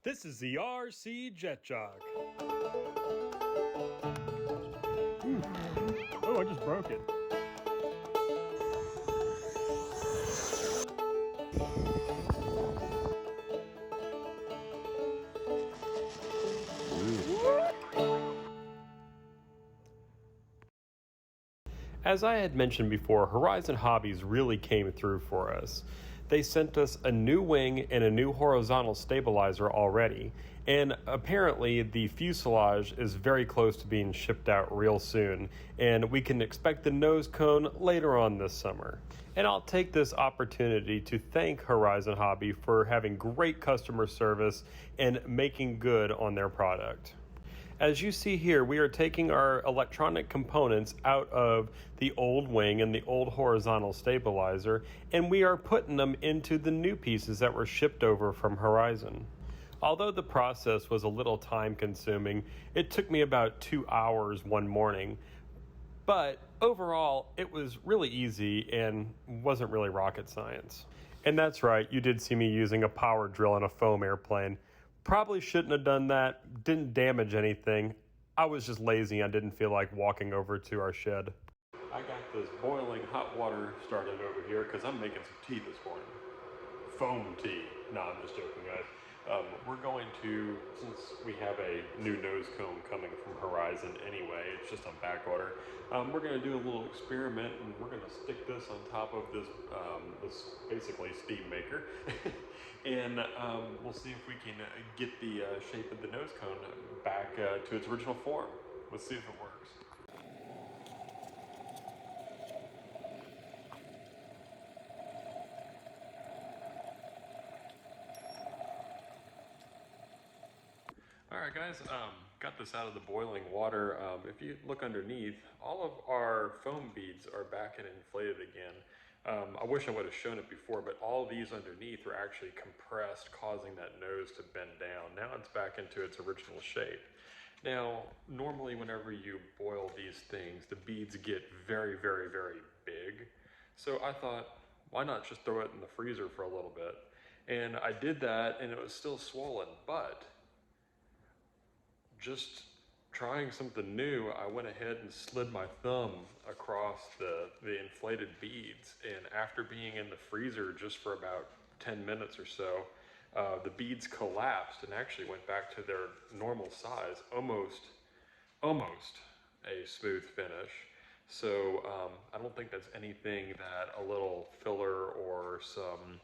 This is the RC Jet Jog. Oh, I just broke it. As I had mentioned before, Horizon Hobbies really came through for us. They sent us a new wing and a new horizontal stabilizer already, and apparently the fuselage is very close to being shipped out real soon, and we can expect the nose cone later on this summer. And I'll take this opportunity to thank Horizon Hobby for having great customer service and making good on their product. As you see here, we are taking our electronic components out of the old wing and the old horizontal stabilizer, and we are putting them into the new pieces that were shipped over from Horizon. Although the process was a little time consuming, it took me about 2 hours one morning, but overall it was really easy and wasn't really rocket science. And that's right, you did see me using a power drill in a foam airplane. Probably shouldn't have done that, didn't damage anything. I was just lazy, I didn't feel like walking over to our shed. I got this boiling hot water started over here because I'm making some tea this morning. Foam tea. No, I'm just joking, guys. We're going to, since we have a new nose cone coming from Horizon anyway, it's just on back order, we're going to do a little experiment, and we're going to stick this on top of this, this basically steam maker. And we'll see if we can get the shape of the nose cone back to its original form. Let's see if it works. Alright guys, got this out of the boiling water. If you look underneath, all of our foam beads are back and inflated again. I wish I would have shown it before, but all these underneath are actually compressed, causing that nose to bend down. Now it's back into its original shape. Now, normally whenever you boil these things, the beads get very, very, very big. So I thought, why not just throw it in the freezer for a little bit? And I did that, and it was still swollen, but just trying something new, I went ahead and slid my thumb across the inflated beads, and after being in the freezer just for about 10 minutes or so, the beads collapsed and actually went back to their normal size, almost a smooth finish. So I don't think that's anything that a little filler or some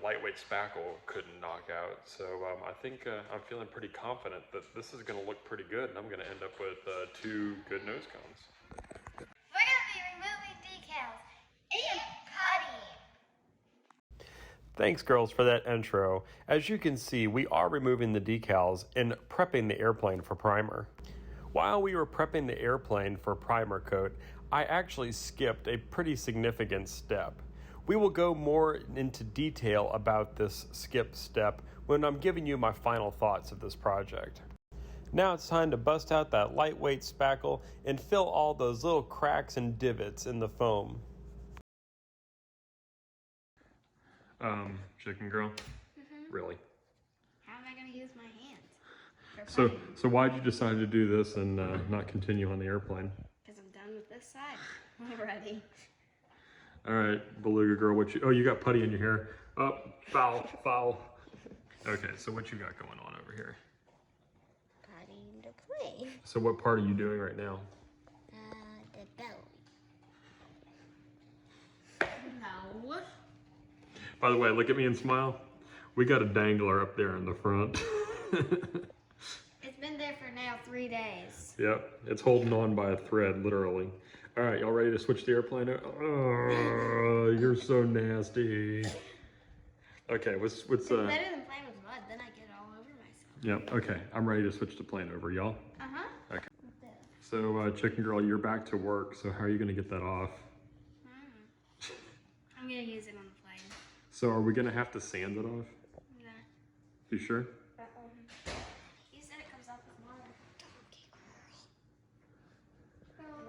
lightweight spackle couldn't knock out. So I think I'm feeling pretty confident that this is going to look pretty good, and I'm going to end up with 2 good nose cones. We're going to be removing decals and putty. Thanks, girls, for that intro. As you can see, we are removing the decals and prepping the airplane for primer. While we were prepping the airplane for primer coat, I actually skipped a pretty significant step. We will go more into detail about this skip step when I'm giving you my final thoughts of this project. Now it's time to bust out that lightweight spackle and fill all those little cracks and divots in the foam. Chicken girl? Mm-hmm. Really? How am I going to use my hands? So why'd you decide to do this and not continue on the airplane? Because I'm done with this side already. All right, Beluga girl, you got putty in your hair. Oh, foul. Okay, so what you got going on over here? Putting to play. So what part are you doing right now? The belly. No. By the way, look at me and smile. We got a dangler up there in the front. It's been there for now 3 days. Yep, it's holding on by a thread, literally. All right, y'all ready to switch the airplane? Oh, you're so nasty. Okay, what's It's better than playing with mud, then I get it all over myself. Yep, okay, I'm ready to switch the plane over, y'all. Uh-huh. Okay. So, Chicken Girl, you're back to work, so how are you gonna get that off? I'm gonna use it on the plane. So are we gonna have to sand it off? Yeah. You sure? You said it comes off with water.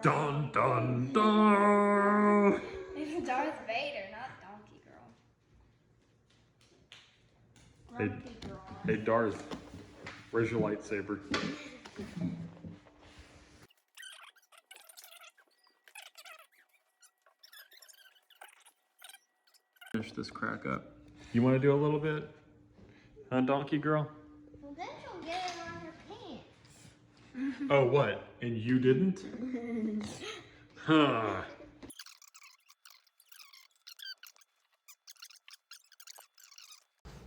Dun dun dun! It's Darth Vader, not Donkey Girl. Hey, hey Darth, where's your lightsaber? Finish this crack up. You want to do a little bit? Huh, donkey girl? Well, then she'll get it on her pants. Oh, what? And you didn't? Huh.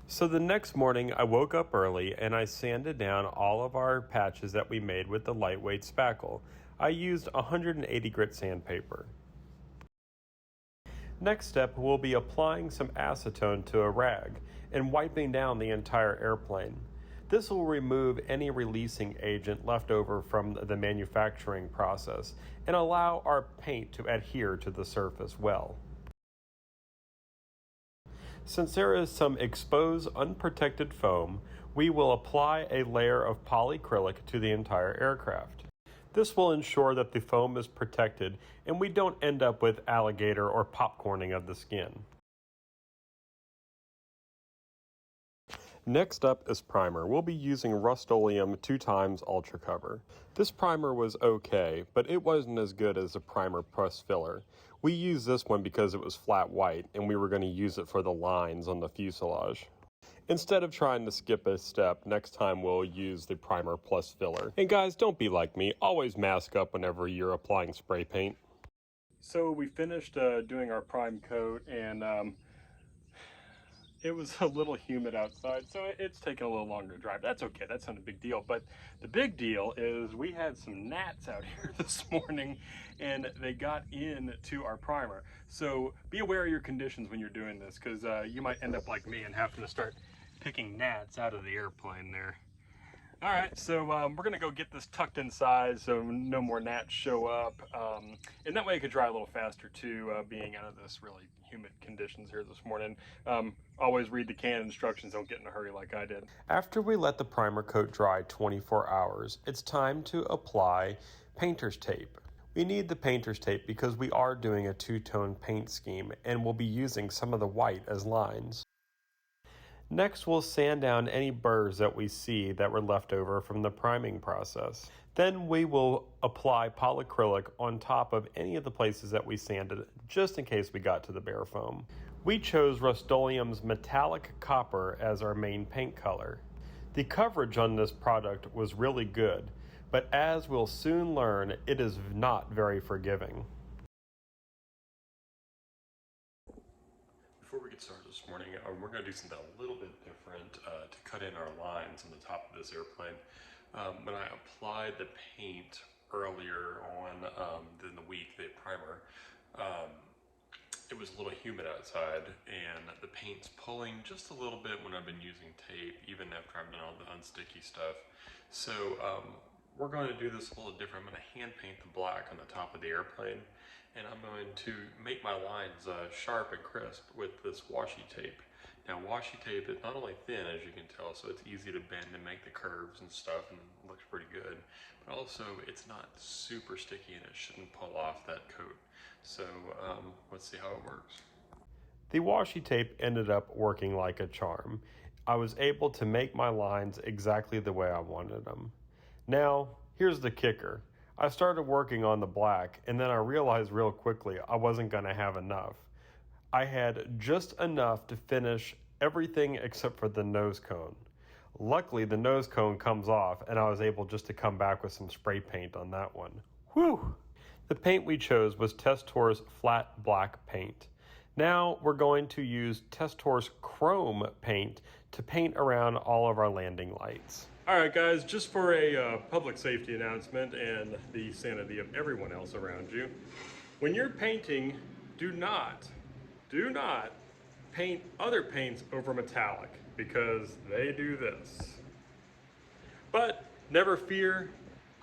So the next morning, I woke up early and I sanded down all of our patches that we made with the lightweight spackle. I used 180 grit sandpaper. Next step, we'll be applying some acetone to a rag and wiping down the entire airplane. This will remove any releasing agent left over from the manufacturing process and allow our paint to adhere to the surface well. Since there is some exposed, unprotected foam, we will apply a layer of polyacrylic to the entire aircraft. This will ensure that the foam is protected and we don't end up with alligator or popcorning of the skin. Next up is primer. We'll be using Rust-Oleum 2x Ultra Cover. This primer was okay, but it wasn't as good as the primer plus filler. We used this one because it was flat white and we were going to use it for the lines on the fuselage. Instead of trying to skip a step, next time we'll use the primer plus filler. And guys, don't be like me. Always mask up whenever you're applying spray paint. So we finished doing our prime coat and it was a little humid outside, so it's taken a little longer to dry. That's okay, that's not a big deal. But the big deal is we had some gnats out here this morning and they got into our primer. So be aware of your conditions when you're doing this, because you might end up like me and having to start picking gnats out of the airplane there. All right, so we're gonna go get this tucked inside so no more gnats show up. And that way it could dry a little faster too, being out of this really humid conditions here this morning. Always read the can instructions, don't get in a hurry like I did. After we let the primer coat dry 24 hours, it's time to apply painter's tape. We need the painter's tape because we are doing a two-tone paint scheme and we'll be using some of the white as lines. Next, we'll sand down any burrs that we see that were left over from the priming process. Then we will apply polyacrylic on top of any of the places that we sanded, just in case we got to the bare foam. We chose Rust-Oleum's metallic copper as our main paint color. The coverage on this product was really good, but as we'll soon learn, it is not very forgiving. Before we get started this morning, we're going to do something a little bit different to cut in our lines on the top of this airplane. When I applied the paint earlier on in the week, the primer, it was a little humid outside and the paint's pulling just a little bit when I've been using tape, even after I've done all the unsticky stuff. So we're going to do this a little different. I'm going to hand paint the black on the top of the airplane, and I'm going to make my lines sharp and crisp with this washi tape. Now washi tape is not only thin, as you can tell, so it's easy to bend and make the curves and stuff, and it looks pretty good, but also it's not super sticky and it shouldn't pull off that coat. So let's see how it works. The washi tape ended up working like a charm. I was able to make my lines exactly the way I wanted them. Now, here's the kicker. I started working on the black, and then I realized real quickly I wasn't going to have enough. I had just enough to finish everything except for the nose cone. Luckily, the nose cone comes off, and I was able just to come back with some spray paint on that one. Whew! The paint we chose was Testor's flat black paint. Now we're going to use Testor's chrome paint to paint around all of our landing lights. All right, guys, just for a public safety announcement and the sanity of everyone else around you, when you're painting, do not paint other paints over metallic, because they do this. But never fear,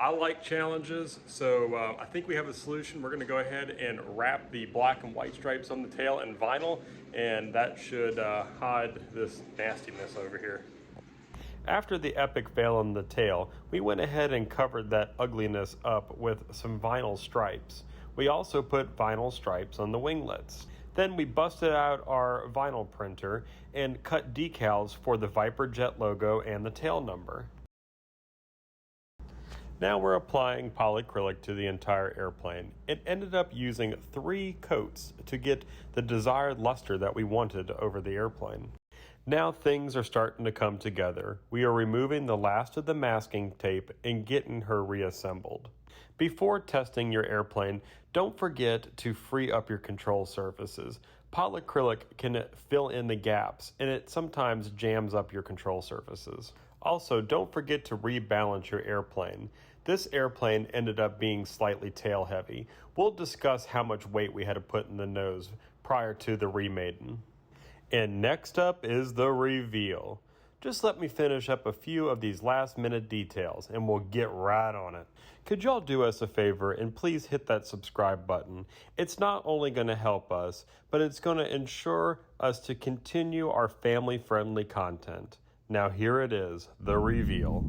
I like challenges, so I think we have a solution. We're gonna go ahead and wrap the black and white stripes on the tail in vinyl, and that should hide this nastiness over here. After the epic fail on the tail, we went ahead and covered that ugliness up with some vinyl stripes. We also put vinyl stripes on the winglets. Then we busted out our vinyl printer and cut decals for the Viperjet logo and the tail number. Now we're applying polyacrylic to the entire airplane. It ended up using 3 coats to get the desired luster that we wanted over the airplane. Now things are starting to come together. We are removing the last of the masking tape and getting her reassembled. Before testing your airplane, don't forget to free up your control surfaces. Polyacrylic can fill in the gaps, and it sometimes jams up your control surfaces. Also, don't forget to rebalance your airplane. This airplane ended up being slightly tail heavy. We'll discuss how much weight we had to put in the nose prior to the remating. And next up is the reveal. Just let me finish up a few of these last minute details and we'll get right on it. Could y'all do us a favor and please hit that subscribe button? It's not only going to help us, but it's going to ensure us to continue our family-friendly content. Now here it is, the reveal.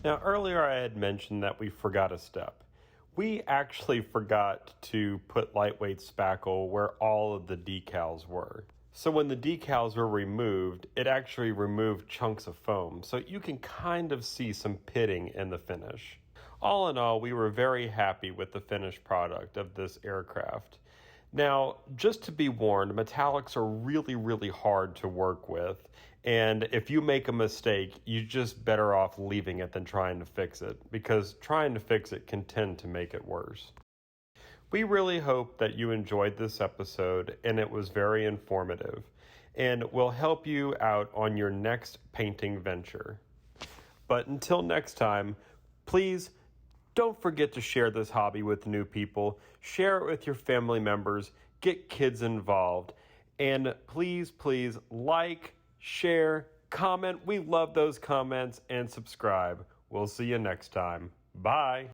Now, earlier I had mentioned that we forgot a step. We actually forgot to put lightweight spackle where all of the decals were. So when the decals were removed, it actually removed chunks of foam, so you can kind of see some pitting in the finish. All in all, we were very happy with the finished product of this aircraft. Now, just to be warned, metallics are really hard to work with, and if you make a mistake, you're just better off leaving it than trying to fix it, because trying to fix it can tend to make it worse. We really hope that you enjoyed this episode and it was very informative, and will help you out on your next painting venture. But until next time, please don't forget to share this hobby with new people, share it with your family members, get kids involved, and please like, share, comment. We love those comments, and subscribe. We'll see you next time. Bye.